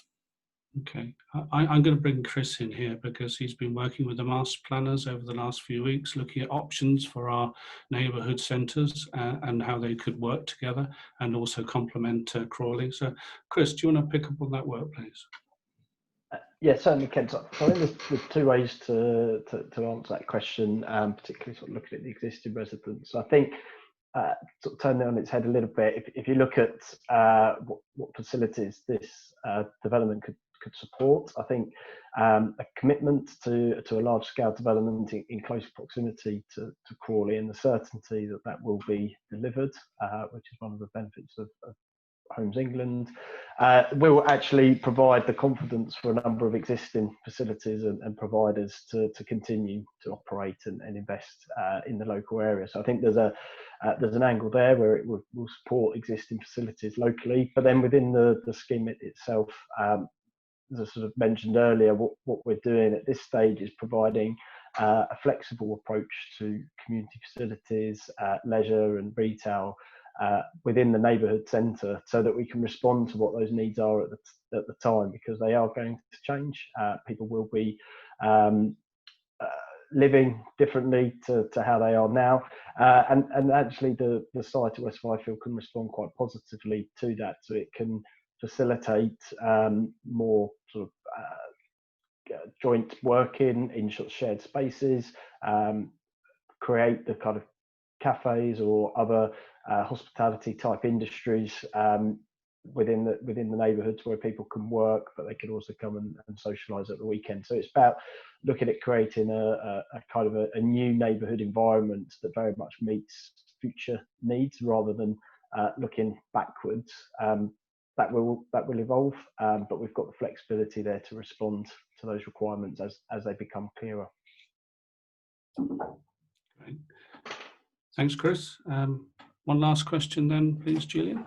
Okay, I'm going to bring Chris in here because he's been working with the master planners over the last few weeks, looking at options for our neighbourhood centres and how they could work together and also complement Crawley. So, Chris, do you want to pick up on that work, please? Yeah, certainly, Ken. So I think there's 2 ways to answer that question, particularly sort of looking at the existing residents. I think sort of turn it on its head a little bit. If you look at what facilities this development could support. I think a commitment to a large scale development in close proximity to Crawley, and the certainty that that will be delivered, which is one of the benefits of Homes England, will actually provide the confidence for a number of existing facilities and providers to continue to operate and invest in the local area. So I think there's an angle there where it will support existing facilities locally, but then within the scheme itself, as I sort of mentioned earlier, what we're doing at this stage is providing a flexible approach to community facilities, leisure and retail within the neighbourhood centre, so that we can respond to what those needs are at the time, because they are going to change. People will be living differently to how they are now, and actually the site at West Ifield can respond quite positively to that, so it can facilitate more sort of joint working in shared spaces, create the kind of cafes or other hospitality type industries within the neighbourhoods where people can work, but they can also come and socialise at the weekend. So it's about looking at creating a kind of a new neighbourhood environment that very much meets future needs, rather than looking backwards. That will evolve, but we've got the flexibility there to respond to those requirements as they become clearer. Great. Thanks, Chris. One last question then, please, Julian.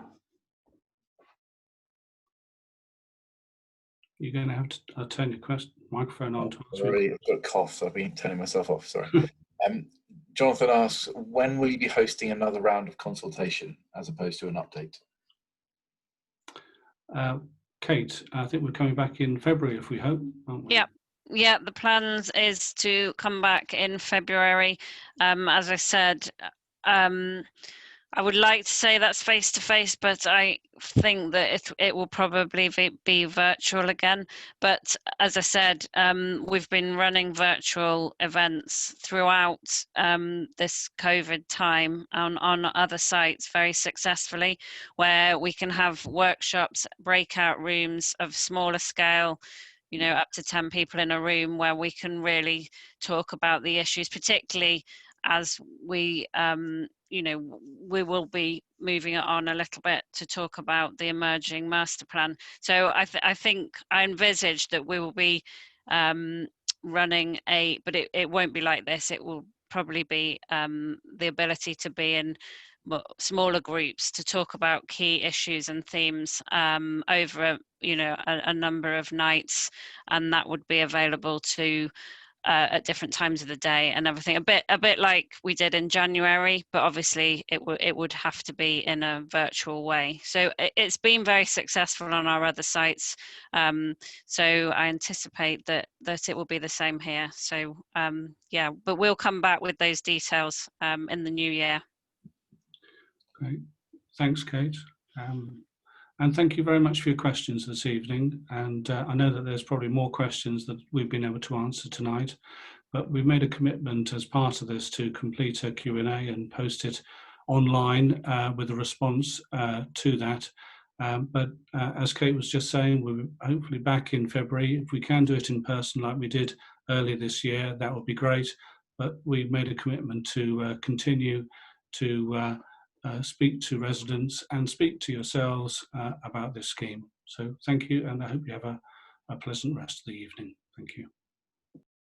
You're going to have to turn your microphone on. I've got a cough, so I've been turning myself off, sorry. Jonathan asks, when will you be hosting another round of consultation as opposed to an update? Kate, I think we're coming back in February, if we hope, aren't we? Yeah, the plans is to come back in February. As I said, I would like to say that's face to face, but I think that it will probably be virtual again. But as I said, we've been running virtual events throughout this COVID time on other sites very successfully, where we can have workshops, breakout rooms of smaller scale, you know, up to 10 people in a room, where we can really talk about the issues, particularly as we, you know, we will be moving it on a little bit to talk about the emerging master plan. So I think I envisage that we will be running but it won't be like this. It will probably be the ability to be in smaller groups to talk about key issues and themes over a number of nights, and that would be available to at different times of the day and everything, a bit like we did in January, but obviously it would have to be in a virtual way. So it's been very successful on our other sites, so I anticipate that it will be the same here. So yeah, but we'll come back with those details in the new year. Great, thanks, Kate. And thank you very much for your questions this evening. And I know that there's probably more questions that we've been able to answer tonight, but we've made a commitment as part of this to complete a Q&A and post it online with a response to that. But as Kate was just saying, we're hopefully back in February. If we can do it in person like we did earlier this year, that would be great. But we've made a commitment to continue to speak to residents and speak to yourselves about this scheme. So thank you, and I hope you have a pleasant rest of the evening. Thank you.